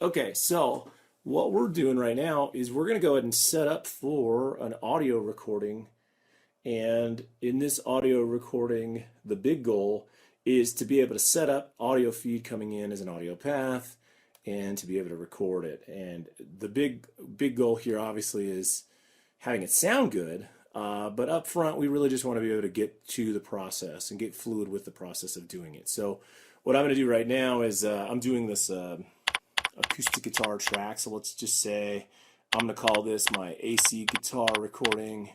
Okay, so what we're doing right now is we're going to go ahead and set up for an audio recording. And in this audio recording, the big goal is to be able to set up audio feed coming in as an audio path and to be able to record it. And the big goal here obviously is having it sound good. But up front, we really just want to be able to get to the process and get fluid with the process of doing it. So what I'm going to do right now is I'm doing this acoustic guitar track. So let's just say I'm going to call this my AC guitar recording.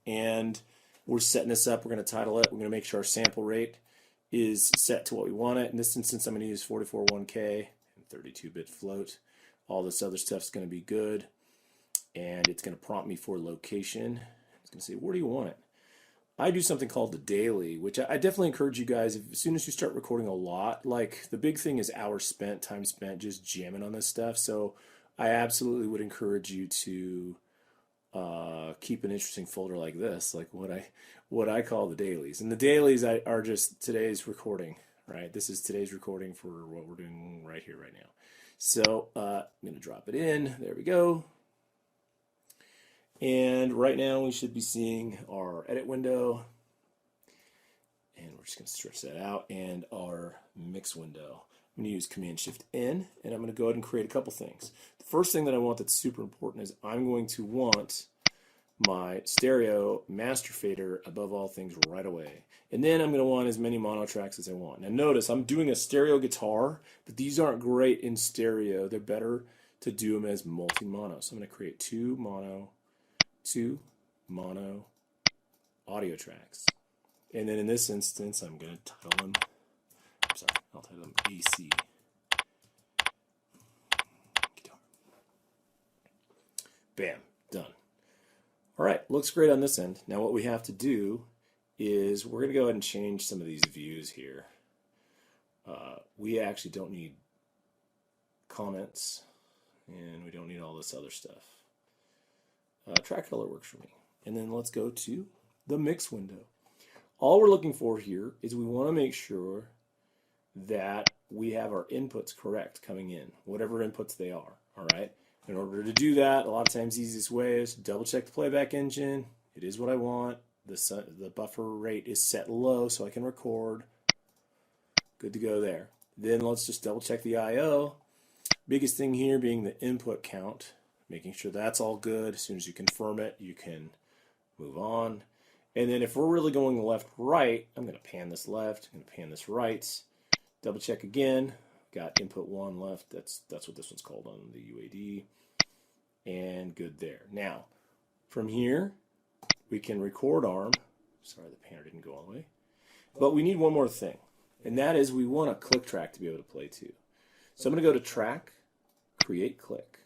And we're setting this up. We're going to title it. We're going to make sure our sample rate is set to what we want it. In this instance, I'm going to use 441K and 32-bit float. All this other stuff's going to be good. And it's going to prompt me for location. It's going to say, where do you want it? I do something called the daily, which I definitely encourage you guys, as soon as you start recording a lot, like the big thing is hours spent, time spent just jamming on this stuff. So I absolutely would encourage you to keep an interesting folder like this, like what I call the dailies. And the dailies are just today's recording, right? This is today's recording for what we're doing right here, right now. So I'm going to drop it in. There we go. And right now we should be seeing our edit window, and we're just going to stretch that out, and our mix window. I'm going to use Command-Shift-N, and I'm going to go ahead and create a couple things. The first thing that I want that's super important is I'm going to want my stereo master fader above all things right away. And then I'm going to want as many mono tracks as I want. Now notice I'm doing a stereo guitar, but these aren't great in stereo. They're better to do them as multi-mono. So I'm going to create two mono audio tracks. And then in this instance, I'm going to title them, I'll title them AC guitar. Bam, done. All right, looks great on this end. Now what we have to do is we're going to go ahead and change some of these views here. We actually don't need comments, and we don't need all this other stuff. Track color works for me. And then let's go to the mix window. All we're looking for here is we want to make sure that we have our inputs correct coming in, whatever inputs they are. All right. In order to do that, a lot of times the easiest way is double check the playback engine. It is what I want. The buffer rate is set low so I can record. Good to go there. Then let's just double check the I/O. Biggest thing here being the input count. Making sure that's all good. As soon as you confirm it, you can move on. And then if we're really going left-right, I'm going to pan this left, I'm going to pan this right. Double check again. Got input 1 left. That's what this one's called on the UAD. And good there. Now, from here, we can record arm. Sorry, the panner didn't go all the way. But we need one more thing, and that is we want a click track to be able to play to. So I'm going to go to Track, Create Click.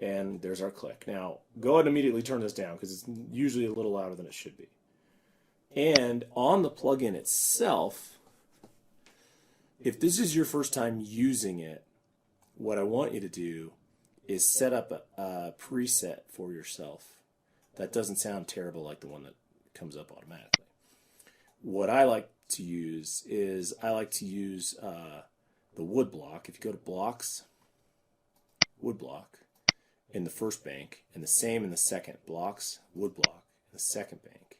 And there's our click. Now, go ahead and immediately turn this down because it's usually a little louder than it should be. And on the plugin itself, if this is your first time using it, what I want you to do is set up a preset for yourself that doesn't sound terrible like the one that comes up automatically. What I like to use is the wood block. If you go to blocks, wood block, in the first bank, and the same in the second, blocks, wood block, in the second bank.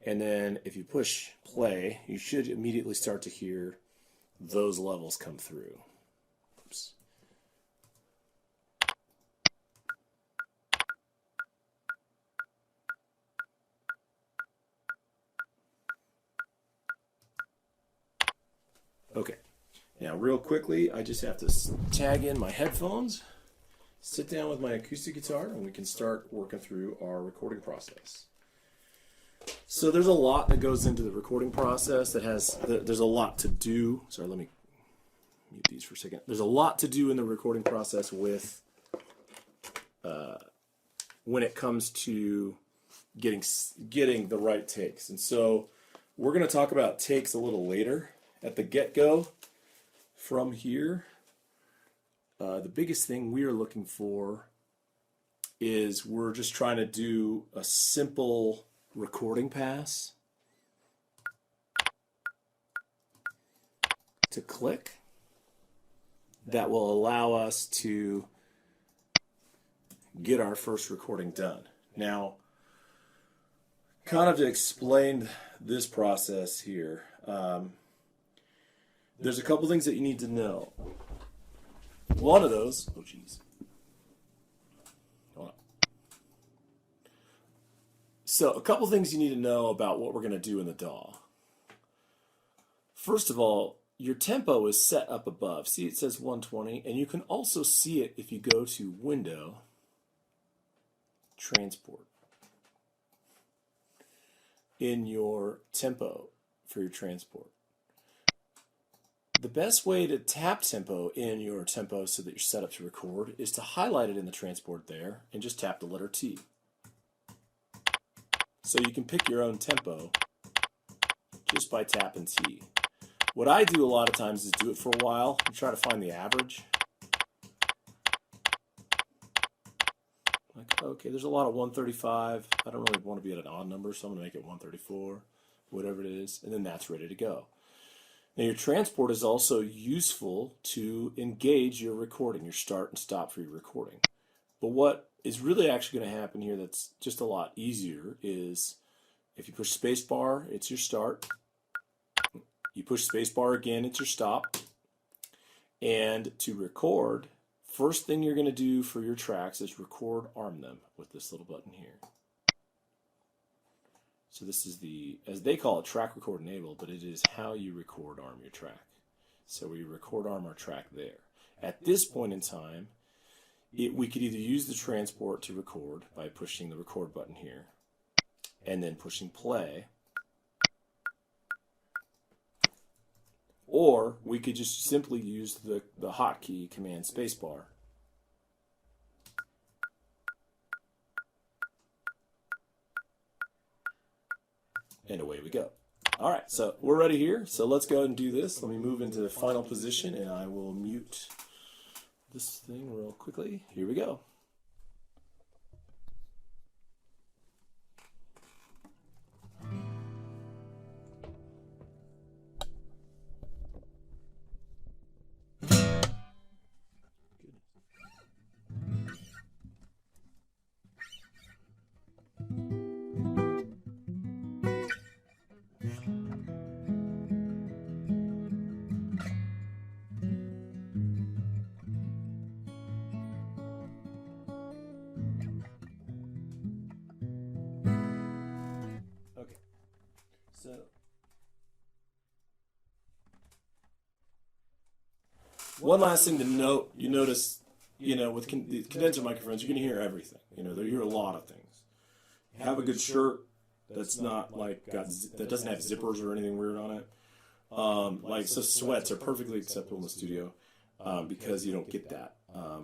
And then if you push play, you should immediately start to hear those levels come through. Oops. Okay, now real quickly, I just have to tag in my headphones, sit down with my acoustic guitar, and we can start working through our recording process. So there's a lot that goes into the recording process there's a lot to do. Sorry, let me mute these for a second. There's a lot to do in the recording process with when it comes to getting the right takes. And so we're going to talk about takes a little later. At the get-go, from here, the biggest thing we are looking for is we're just trying to do a simple recording pass to click that will allow us to get our first recording done. Now, kind of to explain this process here, there's a couple things that you need to know. One of those, oh geez. Hold on. So a couple things you need to know about what we're going to do in the DAW. First of all, your tempo is set up above. See, it says 120, and you can also see it if you go to Window, Transport, in your tempo for your transport. The best way to tap tempo in your tempo so that you're set up to record is to highlight it in the transport there and just tap the letter T. So you can pick your own tempo just by tapping T. What I do a lot of times is do it for a while and try to find the average. Like, okay, there's a lot of 135. I don't really want to be at an odd number, so I'm going to make it 134, whatever it is, and then that's ready to go. Now, your transport is also useful to engage your recording, your start and stop for your recording. But what is really actually going to happen here that's just a lot easier is if you push spacebar, it's your start. You push spacebar again, it's your stop. And to record, first thing you're going to do for your tracks is record arm them with this little button here. So this is the, as they call it, track record enable, but it is how you record arm your track. So we record arm our track there. At this point in time, we could either use the transport to record by pushing the record button here and then pushing play, or we could just simply use the hotkey command spacebar. And away we go. All right, so we're ready here. So let's go ahead and do this. Let me move into the final position, and I will mute this thing real quickly. Here we go. Okay, so one last thing to note, you notice, with the condenser microphones, you're going to hear everything. They hear a lot of things. Have a good shirt that's not like that doesn't have zippers or anything weird on it. So sweats are perfectly acceptable in the studio because you don't get that.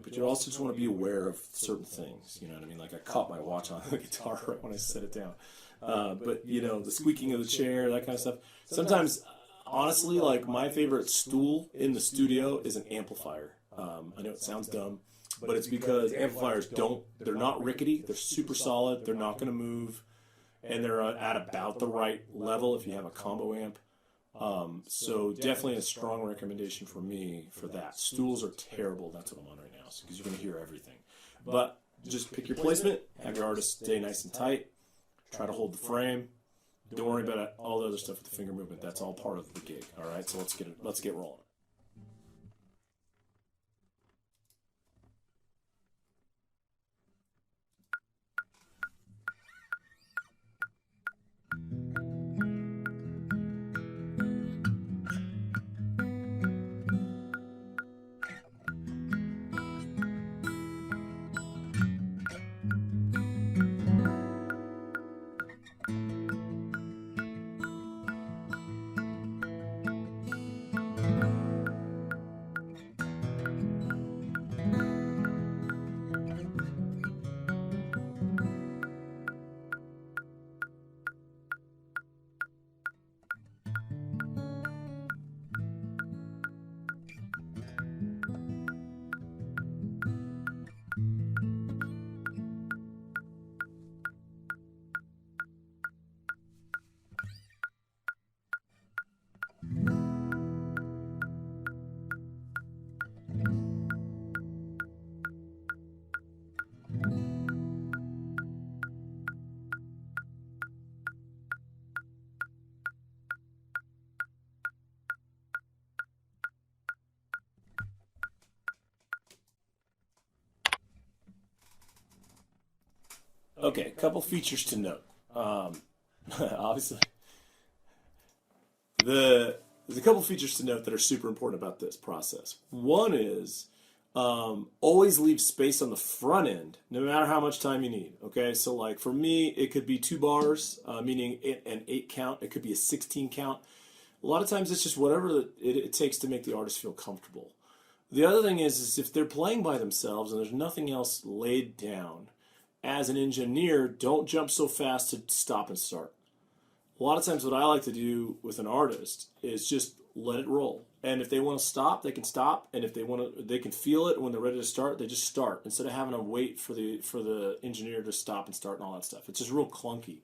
But you also just want to be aware of certain things. You know what I mean? Like I caught my watch on the guitar right when I set it down. But the squeaking of the chair, that kind of stuff. Sometimes, honestly, like my favorite stool in the studio is an amplifier. I know it sounds dumb, but it's because amplifiers they're not rickety. They're super solid. They're not going to move. And they're at about the right level if you have a combo amp. So definitely a strong recommendation for me for that. Stools are terrible. That's what I'm on right now, because you're going to hear everything. But just pick your placement. Have your artist stay nice and tight. Try to hold the frame. Don't worry about all the other stuff with the finger movement. That's all part of the gig. All right, so let's get rolling. Okay, a couple features to note. Obviously, there's a couple features to note that are super important about this process. One is always leave space on the front end, no matter how much time you need. Okay, so like for me, it could be 2 bars, meaning an 8 count. It could be a 16 count. A lot of times, it's just whatever it takes to make the artist feel comfortable. The other thing is if they're playing by themselves and there's nothing else laid down, as an engineer, don't jump so fast to stop and start. A lot of times what I like to do with an artist is just let it roll. And if they want to stop, they can stop. And if they want to, they can feel it when they're ready to start, they just start instead of having to wait for the engineer to stop and start and all that stuff. It's just real clunky.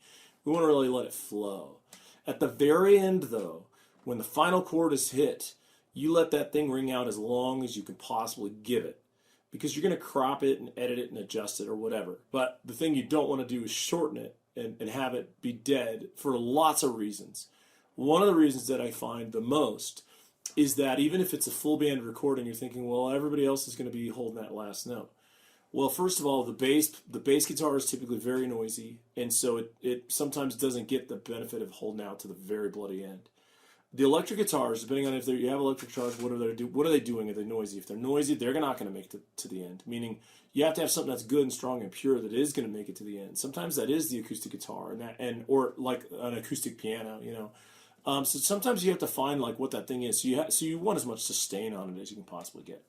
We want to really let it flow. At the very end, though, when the final chord is hit, you let that thing ring out as long as you can possibly give it, because you're going to crop it and edit it and adjust it or whatever. But the thing you don't want to do is shorten it and have it be dead for lots of reasons. One of the reasons that I find the most is that even if it's a full band recording, you're thinking, well, everybody else is going to be holding that last note. Well, first of all, the bass guitar is typically very noisy, and so it sometimes doesn't get the benefit of holding out to the very bloody end. The electric guitars, depending on if you have electric guitars, what are they doing? Are they noisy? If they're noisy, they're not going to make it to the end. Meaning, you have to have something that's good and strong and pure that is going to make it to the end. Sometimes that is the acoustic guitar, or like an acoustic piano, you know. So sometimes you have to find like what that thing is. So you want as much sustain on it as you can possibly get.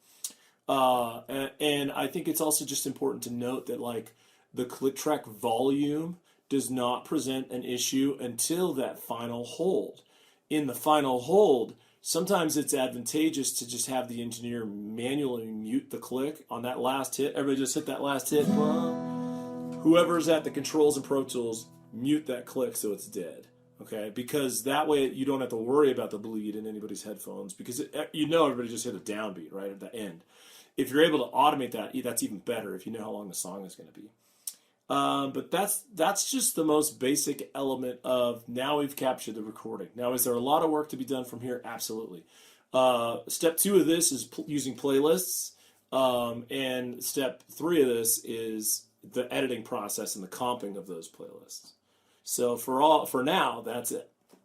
And I think it's also just important to note that like the click track volume does not present an issue until that final hold. In the final hold, sometimes it's advantageous to just have the engineer manually mute the click on that last hit. Everybody just hit that last hit. Whoever's at the controls and Pro Tools, mute that click so it's dead. Okay, because that way you don't have to worry about the bleed in anybody's headphones, because everybody just hit a downbeat right at the end. If you're able to automate that, that's even better if you know how long the song is going to be. But that's just the most basic element of now we've captured the recording. Now, is there a lot of work to be done from here? Absolutely. Step 2 of this is using playlists, and step 3 of this is the editing process and the comping of those playlists. So for now, that's it.